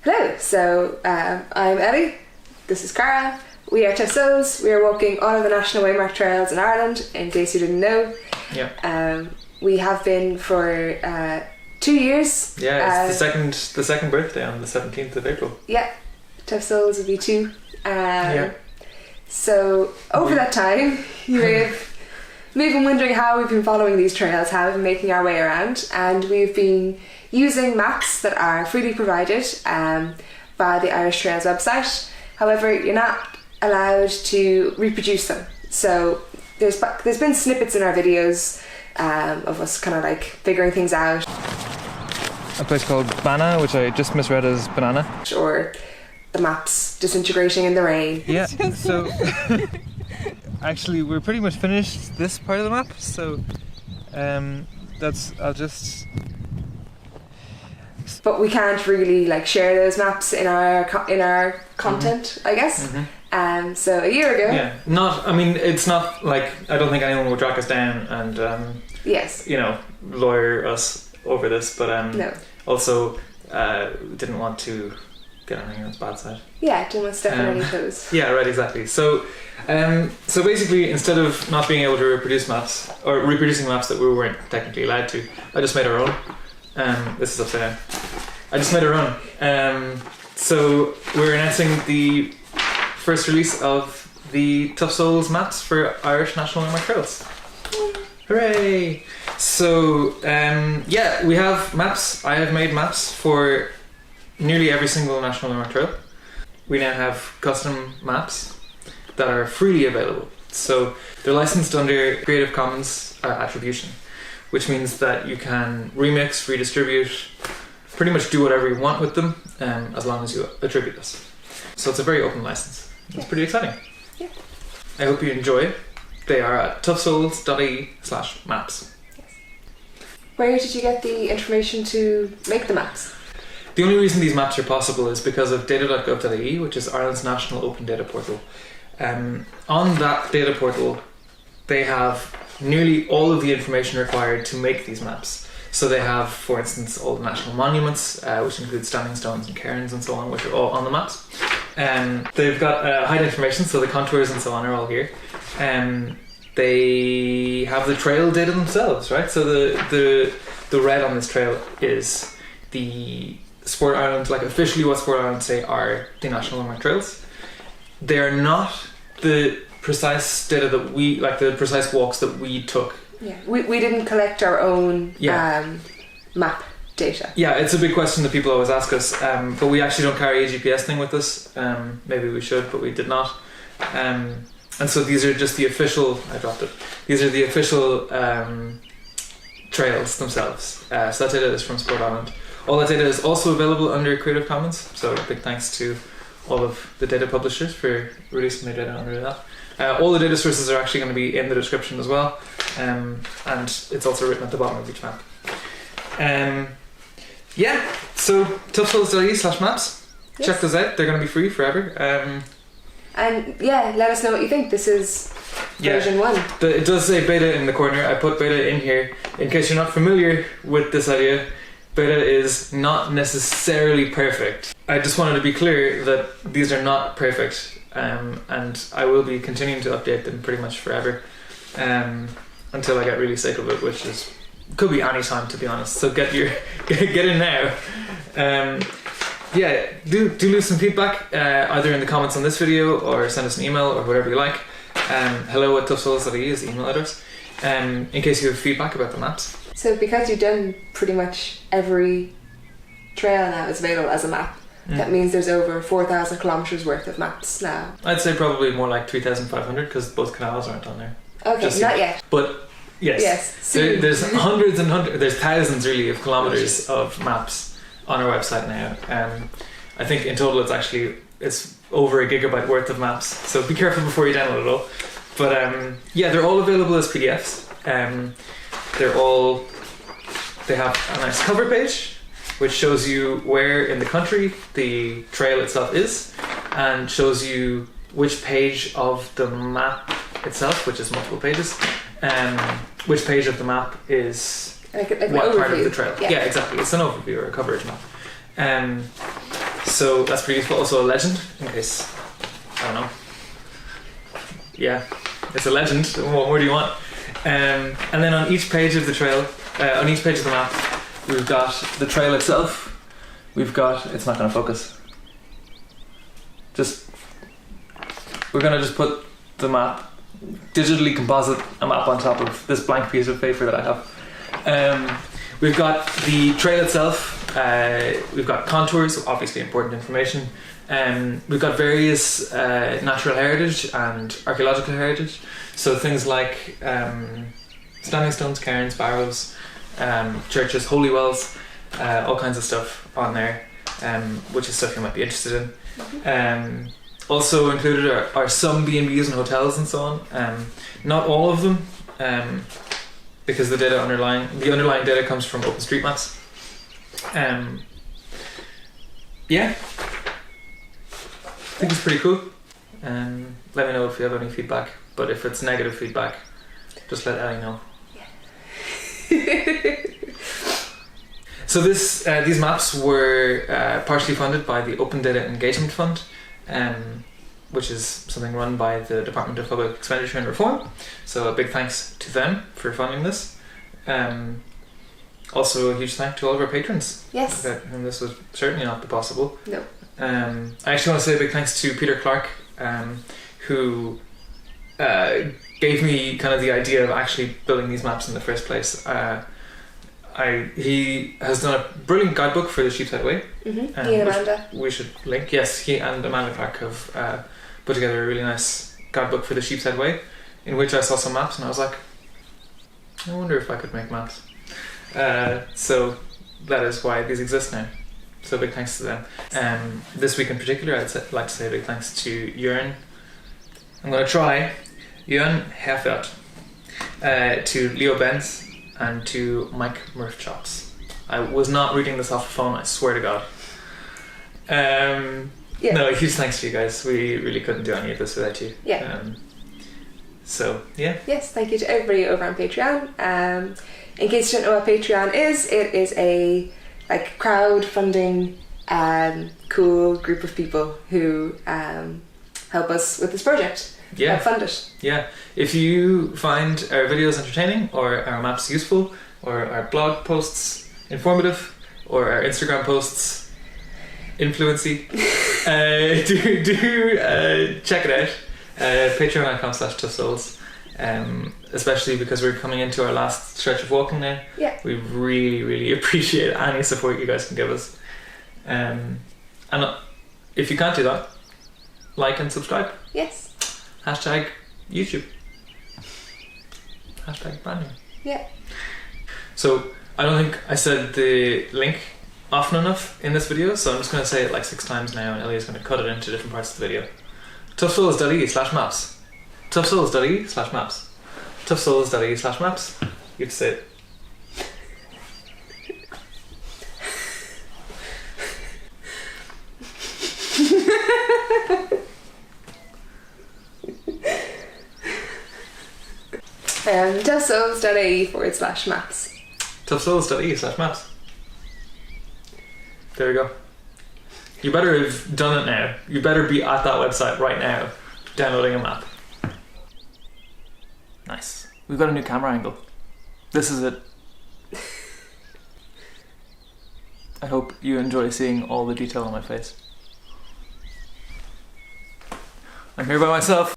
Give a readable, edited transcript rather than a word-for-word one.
Hello, so I'm Ellie, this is Cara, we are Tough Souls, we are walking all of the National Waymark trails in Ireland, in case you didn't know. Yeah. We have been for 2 years. Yeah, it's the second birthday on the 17th of April. Yeah, Tough Souls will be 2. Yeah. So over that time, you may have been wondering how we've been following these trails, how we've been making our way around, and we've been using maps that are freely provided via the Irish Trails website. However, you're not allowed to reproduce them. So there's been snippets in our videos of us kind of like figuring things out. A place called Bana, which I just misread as banana. Or the maps disintegrating in the rain. Yeah, so actually we're pretty much finished this part of the map, so But we can't really like share those maps in our content, I guess. Mm-hmm. So a year ago. Yeah, it's not like I don't think anyone will track us down and yes, lawyer us over this, but no. Also didn't want to get on anyone's bad side. Yeah, didn't want to step on any toes. Yeah, right, exactly. So basically, instead of not being able to reproduce maps or reproducing maps that we weren't technically allowed to, I just made our own. This is upside down. I just made our own. So we're announcing the first release of the Tough Souls maps for Irish National Waymark Trails. Hooray! So we have maps. I have made maps for nearly every single National Waymark Trail. We now have custom maps that are freely available. So they're licensed under Creative Commons attribution, which means that you can remix, redistribute, pretty much do whatever you want with them, as long as you attribute this. So it's a very open license. It's pretty exciting. Yeah. I hope you enjoy it. They are at toughsouls.ie/maps. Yes. Where did you get the information to make the maps? The only reason these maps are possible is because of data.gov.ie, which is Ireland's national open data portal. On that data portal, they have nearly all of the information required to make these maps. So they have, for instance, all the national monuments, which include standing stones and cairns and so on, which are all on the maps. They've got height information, so the contours and so on are all here. They have the trail data themselves, right? So the red on this trail is the Sport Ireland, like officially what Sport Ireland say are the National Waymark Trails. They are not the precise data that we, like the precise walks that we took. Yeah, we didn't collect our own map data. Yeah, it's a big question that people always ask us, but we actually don't carry a GPS thing with us. Maybe we should, but we did not. And so these are just the official, these are the official trails themselves. So that data is from Sport Ireland. All that data is also available under Creative Commons, so big thanks to all of the data publishers for releasing their data under that. All the data sources are actually going to be in the description as well, and it's also written at the bottom of each map. So toughsouls.ie/maps. Yes. Check those out, they're going to be free forever. And let us know what you think. This is version 1. It does say beta in the corner. I put beta in here in case you're not familiar with this idea. Beta is not necessarily perfect. I just wanted to be clear that these are not perfect, and I will be continuing to update them pretty much forever, until I get really sick of it, which could be any time, to be honest. So get in now. Do leave some feedback, either in the comments on this video or send us an email or whatever you like. hello@toughsouls.ie is the email address. In case you have feedback about the maps. So because you've done pretty much every trail now is available as a map, that means there's over 4,000 kilometres worth of maps now. I'd say probably more like 3,500 because both canals aren't on there. Okay, not yet. But yes, there's hundreds and hundreds, there's thousands really of kilometres of maps on our website now. I think in total it's over a gigabyte worth of maps, so be careful before you download it all. But they're all available as PDFs. They have a nice cover page which shows you where in the country the trail itself is, and shows you which page of the map itself, which is multiple pages, which page of the map is like what overview. Part of the trail. Yeah. Yeah, exactly. It's an overview or a coverage map. So that's pretty useful. Also a legend, in case, I don't know. Yeah, it's a legend. What more do you want? And then on each page of the trail, on each page of the map, we've got the trail itself. We've got, it's not going to focus. We're going to just put the map, digitally composite a map on top of this blank piece of paper that I have. We've got the trail itself. We've got contours, obviously important information. We've got various natural heritage and archaeological heritage. So things like standing stones, cairns, barrows, churches, holy wells, all kinds of stuff on there, which is stuff you might be interested in. Also included are some B&Bs and hotels and so on. Not all of them, because the underlying data comes from OpenStreetMaps. Yeah, I think it's pretty cool. Let me know if you have any feedback, but if it's negative feedback, just let Ellie know. Yeah. So these maps were partially funded by the Open Data Engagement Fund, which is something run by the Department of Public Expenditure and Reform. So a big thanks to them for funding this. Also a huge thank to all of our patrons. Yes. And this would certainly not be possible. No. I actually want to say a big thanks to Peter Clark, who gave me kind of the idea of actually building these maps in the first place. He has done a brilliant guidebook for the Sheepshead Way. Mm-hmm. He and Amanda. We should link. Yes, he and Amanda Clark have put together a really nice guidebook for the Sheepshead Way, in which I saw some maps and I was like, I wonder if I could make maps. So that is why these exist now. So big thanks to them. This week in particular, I'd like to say a big thanks to Jörn. I'm going to try. Jörn Herfeld, to Leo Benz, and to Mike Murphchops. I was not reading this off the phone, I swear to God. Yeah. No, huge thanks to you guys. We really couldn't do any of this without you. Yeah. So, yeah. Yes, thank you to everybody over on Patreon. In case you don't know what Patreon is, it is a crowdfunding cool group of people who help us with this project. Yeah. Fund it. Yeah. If you find our videos entertaining, or our maps useful, or our blog posts informative, or our Instagram posts influency, do check it out. Patreon.com/toughsouls. Especially because we're coming into our last stretch of walking now. Yeah. We really, really appreciate any support you guys can give us. And if you can't do that, like and subscribe. Yes. Hashtag YouTube. Hashtag branding. Yeah. So I don't think I said the link often enough in this video, so I'm just going to say it like 6 times now, and Ellie's going to cut it into different parts of the video. toughsouls.ie/maps. toughsouls.ie/maps. toughsouls.ie/maps. You have to say it. toughsouls.ie/maps. toughsouls.ie/maps. There we go. You better have done it now. You better be at that website right now, downloading a map. Nice. We've got a new camera angle. This is it. I hope you enjoy seeing all the detail on my face. I'm here by myself.